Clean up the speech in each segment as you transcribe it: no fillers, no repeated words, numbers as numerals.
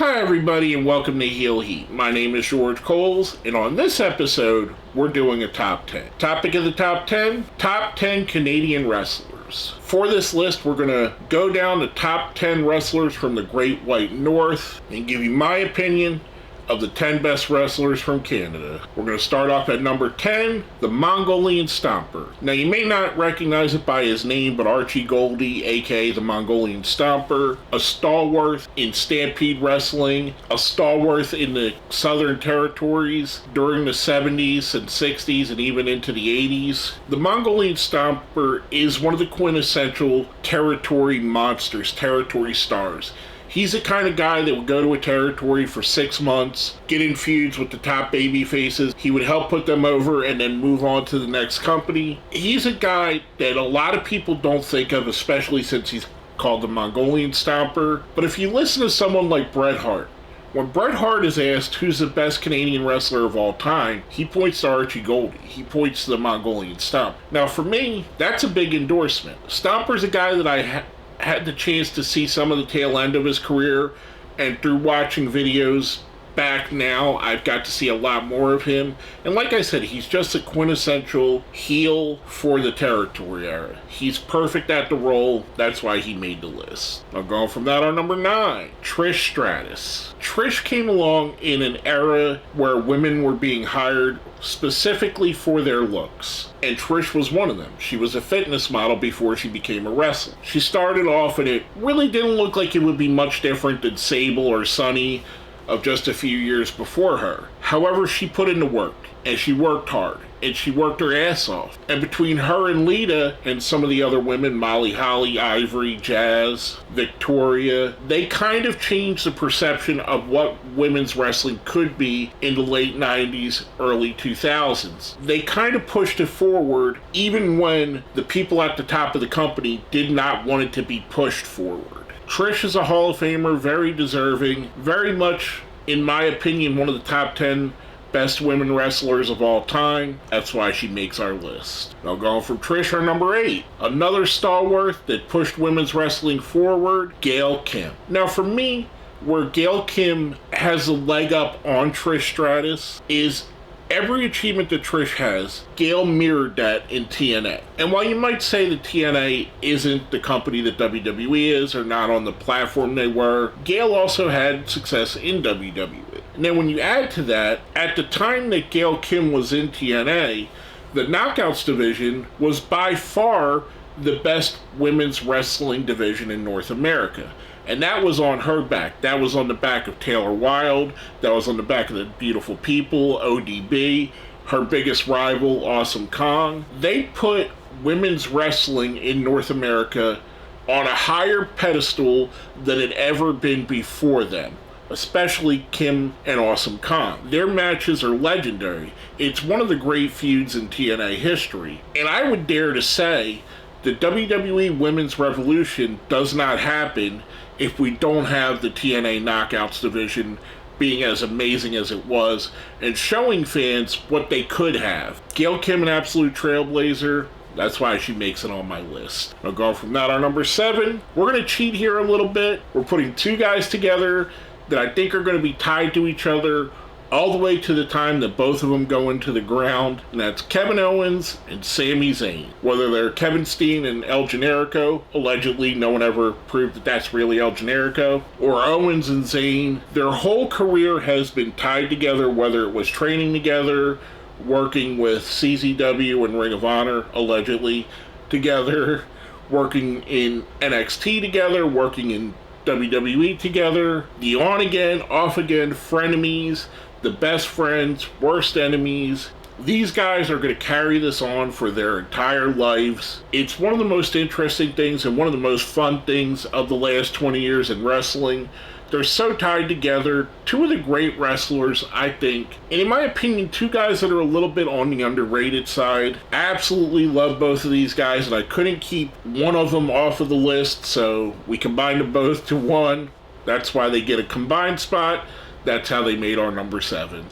Hi everybody and welcome to Heel Heat. My name is George Coles and on this episode we're doing a top 10. Topic of the top 10, top 10 Canadian wrestlers. For this list we're going to go down the top 10 wrestlers from the Great White North and give you my opinion of the 10 best wrestlers from Canada. We're going to start off at number 10, the Mongolian Stomper. Now you may not recognize it by his name, but Archie Goldie, aka the Mongolian Stomper, a stalwart in Stampede Wrestling, a stalwart in the Southern Territories during the 70s and 60s and even into the 80s. The Mongolian Stomper is one of the quintessential territory monsters, territory stars. He's the kind of guy that would go to a territory for 6 months, get in feuds with the top baby faces. He would help put them over and then move on to the next company. He's a guy that a lot of people don't think of, especially since he's called the Mongolian Stomper. But if you listen to someone like Bret Hart, when Bret Hart is asked who's the best Canadian wrestler of all time, he points to Archie Goldie. He points to the Mongolian Stomper. Now for me, that's a big endorsement. Stomper's a guy that I had the chance to see some of the tail end of his career, and through watching videos back now, I've got to see a lot more of him. And like I said, he's just a quintessential heel for the territory era. He's perfect at the role. That's why he made the list. Now going from that, on number 9, Trish Stratus. Trish came along in an era where women were being hired specifically for their looks, and Trish was one of them. She was a fitness model before she became a wrestler. She started off and it really didn't look like it would be much different than Sable or Sunny of just a few years before her. However, she put in the work, and she worked hard, and she worked her ass off. And between her and Lita and some of the other women, Molly Holly, Ivory, Jazz, Victoria, they kind of changed the perception of what women's wrestling could be in the late 90s, early 2000s. They kind of pushed it forward even when the people at the top of the company did not want it to be pushed forward. Trish is a Hall of Famer, very deserving, very much, in my opinion, one of the top 10 best women wrestlers of all time. That's why she makes our list. Now going from Trish, our number 8, another stalwart that pushed women's wrestling forward, Gail Kim. Now for me, where Gail Kim has a leg up on Trish Stratus is every achievement that Trish has, Gail mirrored that in TNA. And while you might say that TNA isn't the company that WWE is, or not on the platform they were, Gail also had success in WWE. And then when you add to that, at the time that Gail Kim was in TNA, the Knockouts division was by far the best women's wrestling division in North America. And that was on her back. That was on the back of Taylor Wilde. That was on the back of the Beautiful People, ODB, her biggest rival, Awesome Kong. They put women's wrestling in North America on a higher pedestal than it ever been before them, especially Kim and Awesome Kong. Their matches are legendary. It's one of the great feuds in TNA history. And I would dare to say the WWE Women's Revolution does not happen if we don't have the TNA Knockouts division being as amazing as it was and showing fans what they could have. Gail Kim, an absolute trailblazer. That's why she makes it on my list. Now going from that, our number 7, we're going to cheat here a little bit. We're putting two guys together that I think are going to be tied to each other all the way to the time that both of them go into the ground, and that's Kevin Owens and Sami Zayn. Whether they're Kevin Steen and El Generico, allegedly no one ever proved that that's really El Generico, or Owens and Zayn, their whole career has been tied together, whether it was training together, working with CZW and Ring of Honor, allegedly, together, working in NXT together, working in WWE together, the on again, off again, frenemies, the best friends, worst enemies. These guys are going to carry this on for their entire lives. It's one of the most interesting things and one of the most fun things of the last 20 years in wrestling. They're so tied together. Two of the great wrestlers, I think, and in my opinion, two guys that are a little bit on the underrated side. Absolutely love both of these guys, and I couldn't keep one of them off of the list, so we combined them both to one. That's why they get a combined spot. That's how they made our number 7.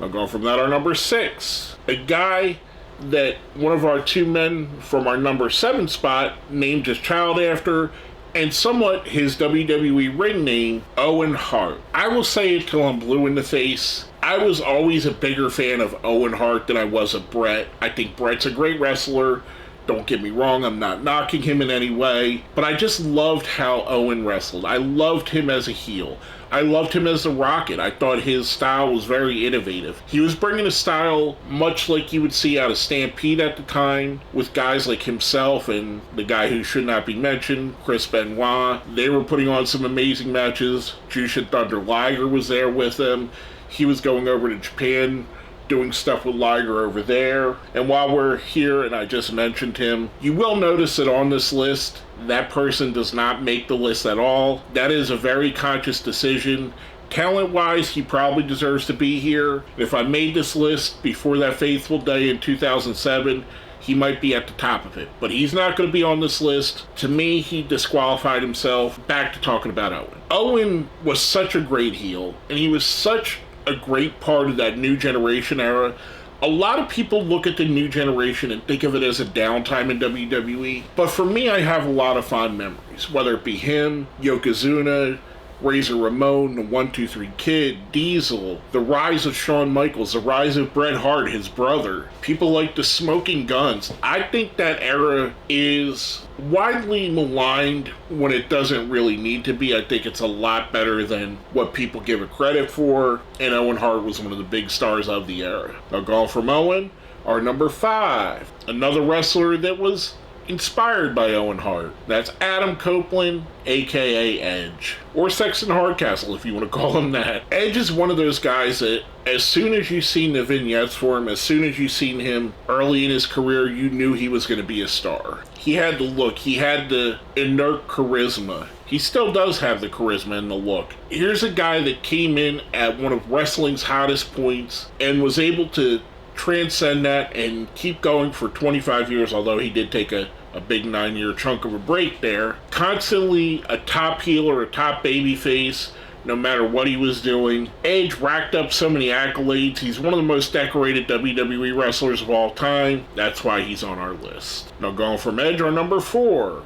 Now going from that, our number 6. A guy that one of our two men from our number 7 spot named his child after, and somewhat his WWE ring name, Owen Hart. I will say it till I'm blue in the face. I was always a bigger fan of Owen Hart than I was of Bret. I think Bret's a great wrestler. Don't get me wrong, I'm not knocking him in any way, but I just loved how Owen wrestled. I loved him as a heel. I loved him as the Rocket. I thought his style was very innovative. He was bringing a style much like you would see out of Stampede at the time, with guys like himself and the guy who should not be mentioned, Chris Benoit. They were putting on some amazing matches. Jushin Thunder Liger was there with them. He was going over to Japan, doing stuff with Liger over there. And while we're here and I just mentioned him, you will notice that on this list, that person does not make the list at all. That is a very conscious decision. Talent-wise, he probably deserves to be here. If I made this list before that fateful day in 2007, he might be at the top of it. But he's not going to be on this list. To me, he disqualified himself. Back to talking about Owen. Owen was such a great heel, and he was such a great part of that new generation era. A lot of people look at the new generation and think of it as a downtime in WWE, but for me, I have a lot of fond memories, whether it be him, Yokozuna, Razor Ramon, the 1-2-3 Kid, Diesel, the rise of Shawn Michaels, the rise of Bret Hart, his brother, people like the Smoking Guns. I think that era is widely maligned when it doesn't really need to be. I think it's a lot better than what people give it credit for, and Owen Hart was one of the big stars of the era. Now, going from Owen, our number 5, another wrestler that was inspired by Owen Hart. That's Adam Copeland, aka Edge, or Sexton Hardcastle if you want to call him that. Edge is one of those guys that as soon as you seen the vignettes for him, as soon as you seen him early in his career, you knew he was going to be a star. He had the look, he had the inert charisma. He still does have the charisma and the look. Here's a guy that came in at one of wrestling's hottest points and was able to transcend that and keep going for 25 years, although he did take a big 9-year chunk of a break there. Constantly a top heel or a top baby face, no matter what he was doing. Edge racked up so many accolades. He's one of the most decorated WWE wrestlers of all time. That's why he's on our list. Now, going from Edge, our number 4.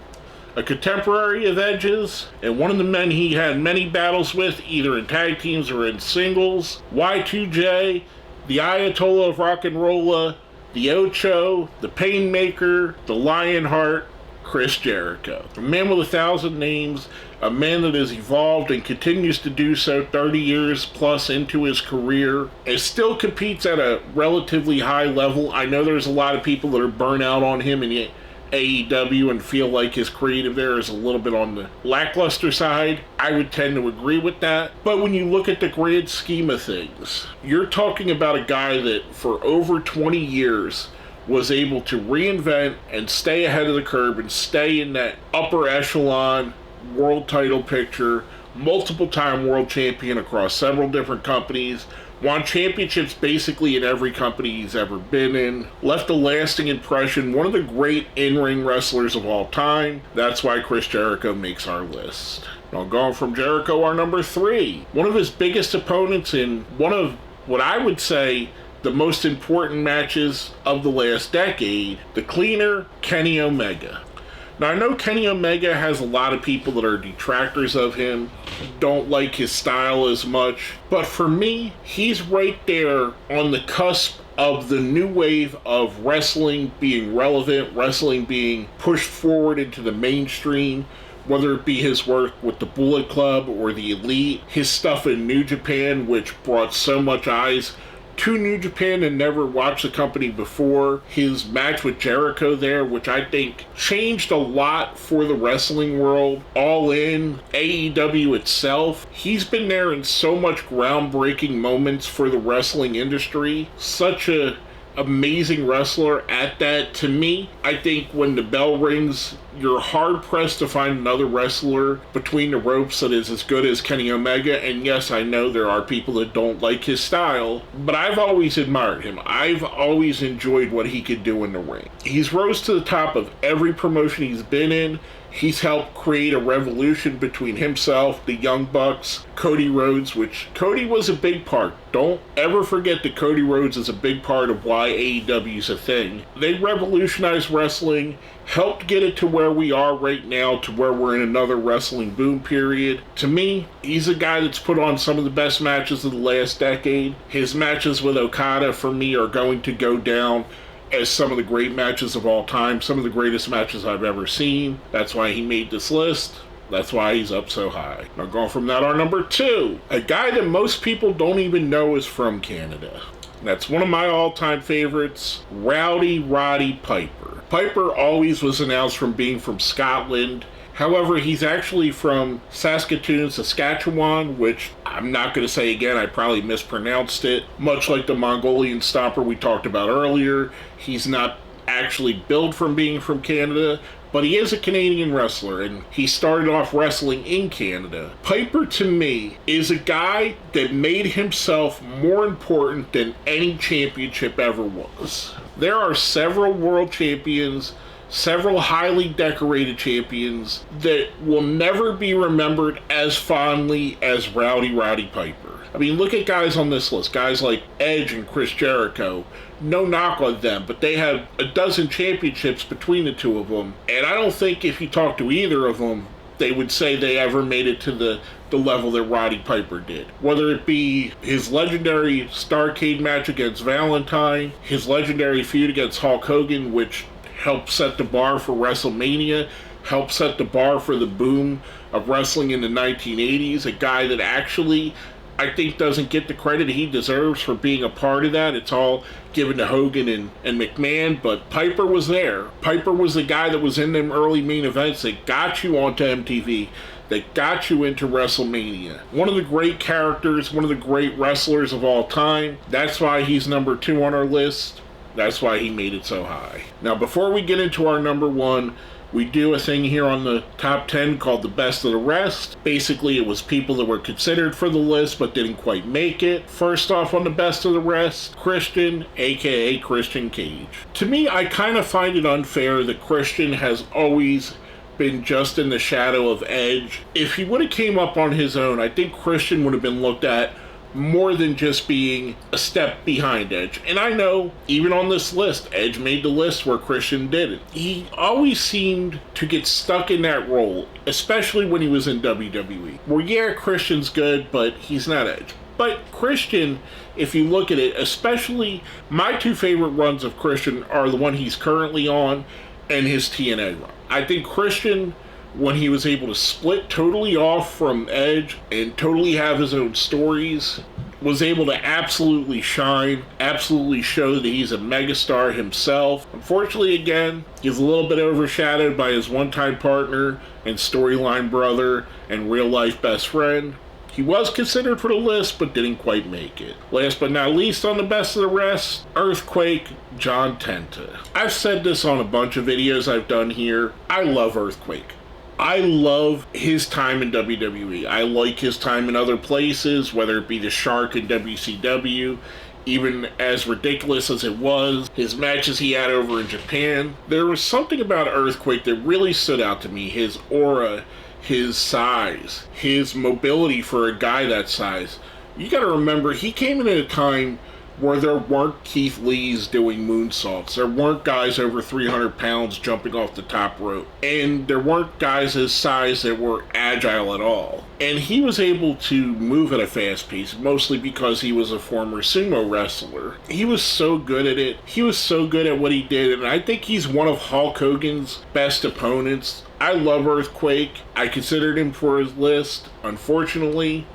A contemporary of Edge's, and one of the men he had many battles with, either in tag teams or in singles. Y2J, the Ayatollah of Rock and Rolla, the Ocho, the Painmaker, the Lionheart, Chris Jericho. A man with 1,000 names, a man that has evolved and continues to do so 30 years plus into his career, and still competes at a relatively high level. I know there's a lot of people that are burnt out on him in AEW and feel like his creative there is a little bit on the lackluster side. I would tend to agree with that. But when you look at the grand scheme of things, you're talking about a guy that for over 20 years was able to reinvent and stay ahead of the curve and stay in that upper echelon world title picture, multiple time world champion across several different companies, won championships basically in every company he's ever been in, left a lasting impression, one of the great in-ring wrestlers of all time. That's why Chris Jericho makes our list. Now, going from Jericho, our number 3. One of his biggest opponents in one of what I would say the most important matches of the last decade, the Cleaner, Kenny Omega. Now, I know Kenny Omega has a lot of people that are detractors of him, don't like his style as much, but for me, he's right there on the cusp of the new wave of wrestling being relevant, wrestling being pushed forward into the mainstream, whether it be his work with the Bullet Club or the Elite, his stuff in New Japan, which brought so much eyes to New Japan and never watched the company before. His match with Jericho there, which I think changed a lot for the wrestling world. All In, AEW itself. He's been there in so much groundbreaking moments for the wrestling industry. Such a amazing wrestler at that. To me, I think when the bell rings, you're hard-pressed to find another wrestler between the ropes that is as good as Kenny Omega, and yes, I know there are people that don't like his style, but I've always admired him. I've always enjoyed what he could do in the ring. He's rose to the top of every promotion he's been in. He's helped create a revolution between himself, the Young Bucks, Cody Rhodes, which Cody was a big part. Don't ever forget that Cody Rhodes is a big part of why AEW is a thing. They revolutionized wrestling, helped get it to where we are right now, to where we're in another wrestling boom period. To me, he's a guy that's put on some of the best matches of the last decade. His matches with Okada, for me, are going to go down as some of the great matches of all time, some of the greatest matches I've ever seen. That's why he made this list. That's why he's up so high. Now going from that, our number 2, a guy that most people don't even know is from Canada. That's one of my all-time favorites, Rowdy Roddy Piper. Piper always was announced from being from Scotland. However, he's actually from Saskatoon, Saskatchewan, which I'm not going to say again, I probably mispronounced it. Much like the Mongolian Stomper we talked about earlier, he's not actually billed from being from Canada, but he is a Canadian wrestler, and he started off wrestling in Canada. Piper, to me, is a guy that made himself more important than any championship ever was. There are several world champions, several highly decorated champions that will never be remembered as fondly as Rowdy Roddy Piper. I mean, look at guys on this list, guys like Edge and Chris Jericho. No knock on them, but they have a dozen championships between the two of them, and I don't think if you talk to either of them, they would say they ever made it to the level that Roddy Piper did. Whether it be his legendary Starrcade match against Valentine, his legendary feud against Hulk Hogan, which helped set the bar for WrestleMania, helped set the bar for the boom of wrestling in the 1980s, a guy that actually, I think, doesn't get the credit he deserves for being a part of that. It's all given to Hogan and McMahon, but Piper was there. Piper was the guy that was in them early main events that got you onto MTV, that got you into WrestleMania. One of the great characters, one of the great wrestlers of all time. That's why he's number 2 on our list. That's why he made it so high. Now, before we get into our number 1, we do a thing here on the top 10 called the best of the rest. Basically, it was people that were considered for the list but didn't quite make it. First off on the best of the rest, Christian, aka Christian Cage. To me, I kind of find it unfair that Christian has always been just in the shadow of Edge. If he would have came up on his own, I think Christian would have been looked at more than just being a step behind Edge. And I know, even on this list, Edge made the list where Christian didn't. He always seemed to get stuck in that role, especially when he was in WWE. Where, yeah, Christian's good, but he's not Edge. But Christian, if you look at it, especially my 2 favorite runs of Christian are the one he's currently on and his TNA run. I think Christian, when he was able to split totally off from Edge and totally have his own stories, was able to absolutely shine, absolutely show that he's a megastar himself. Unfortunately, again, he's a little bit overshadowed by his one-time partner and storyline brother and real-life best friend. He was considered for the list, but didn't quite make it. Last but not least on the best of the rest, Earthquake, John Tenta. I've said this on a bunch of videos I've done here. I love Earthquake. I love his time in WWE. I like his time in other places, whether it be the Shark in WCW, even as ridiculous as it was, his matches he had over in Japan. There was something about Earthquake that really stood out to me. His aura, his size, his mobility for a guy that size. You gotta remember, he came in at a time where there weren't Keith Lees doing moonsaults. There weren't guys over 300 pounds jumping off the top rope. And there weren't guys his size that were agile at all. And he was able to move at a fast pace, mostly because he was a former sumo wrestler. He was so good at it. He was so good at what he did. And I think he's one of Hulk Hogan's best opponents. I love Earthquake. I considered him for his list. Unfortunately,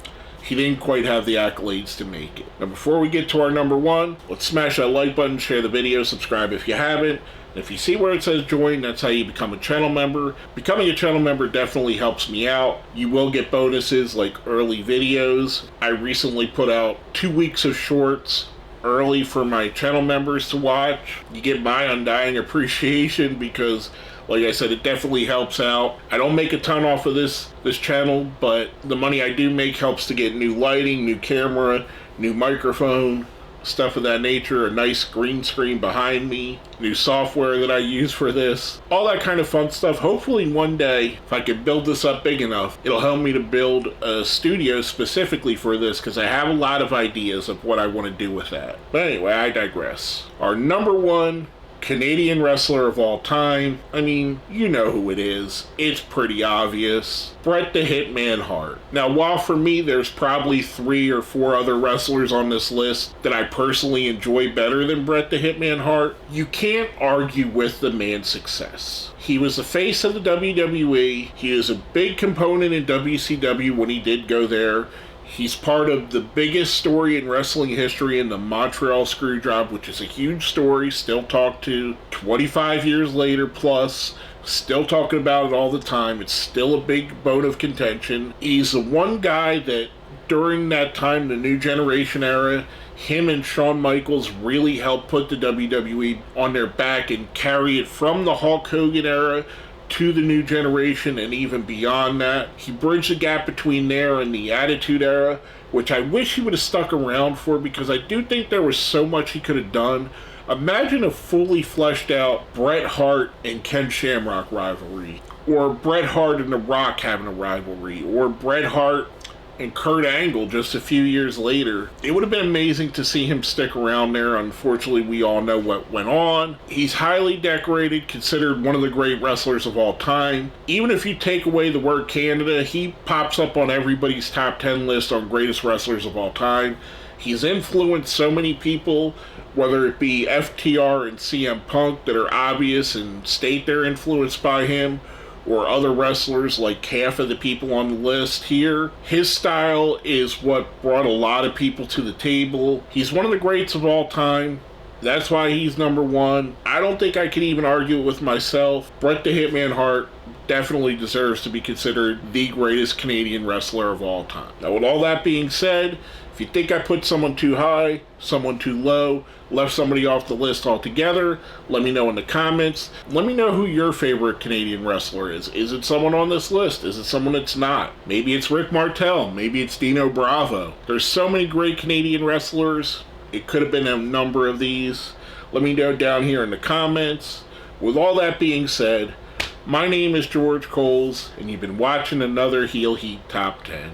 he didn't quite have the accolades to make it. Now, before we get to our number 1, let's smash that like button, share the video, subscribe if you haven't. And if you see where it says join, that's how you become a channel member. Becoming a channel member definitely helps me out. You will get bonuses like early videos. I recently put out 2 weeks of shorts early for my channel members to watch. You get my undying appreciation because, like I said, it definitely helps out. I don't make a ton off of this channel, but the money I do make helps to get new lighting, new camera, new microphone, stuff of that nature, a nice green screen behind me, new software that I use for this, all that kind of fun stuff. Hopefully one day, if I can build this up big enough, it'll help me to build a studio specifically for this, because I have a lot of ideas of what I want to do with that. But anyway, I digress. Our number one Canadian wrestler of all time, I mean, you know who it is. It's pretty obvious. Bret the Hitman Hart. Now, while for me there's probably 3 or 4 other wrestlers on this list that I personally enjoy better than Bret the Hitman Hart, you can't argue with the man's success. He was the face of the WWE. He is a big component in WCW when he did go there. He's part of the biggest story in wrestling history in the Montreal Screwjob, which is a huge story, still talked to 25 years later plus, still talking about it all the time. It's still a big bone of contention. He's the one guy that during that time, the New Generation era, him and Shawn Michaels really helped put the WWE on their back and carry it from the Hulk Hogan era to the New Generation and even beyond that. He bridged the gap between there and the Attitude Era, which I wish he would have stuck around for, because I do think there was so much he could have done. Imagine a fully fleshed out Bret Hart and Ken Shamrock rivalry, or Bret Hart and The Rock having a rivalry, or Bret Hart and Kurt Angle just a few years later. It would have been amazing to see him stick around there. Unfortunately, we all know what went on. He's highly decorated, considered one of the great wrestlers of all time. Even if you take away the word Canada, he pops up on everybody's top 10 list on greatest wrestlers of all time. He's influenced so many people, whether it be FTR and CM Punk that are obvious and state they're influenced by him, or other wrestlers like half of the people on the list here. His style is what brought a lot of people to the table. He's one of the greats of all time. That's why he's number one. I don't think I can even argue it with myself. Bret the Hitman Hart definitely deserves to be considered the greatest Canadian wrestler of all time. Now, with all that being said, if you think I put someone too high, someone too low, left somebody off the list altogether, let me know in the comments. Let me know who your favorite Canadian wrestler is. Is it someone on this list? Is it someone that's not? Maybe it's Rick Martel. Maybe it's Dino Bravo. There's so many great Canadian wrestlers. It could have been a number of these. Let me know down here in the comments. With all that being said, my name is George Coles, and you've been watching another Heel Heat Top 10.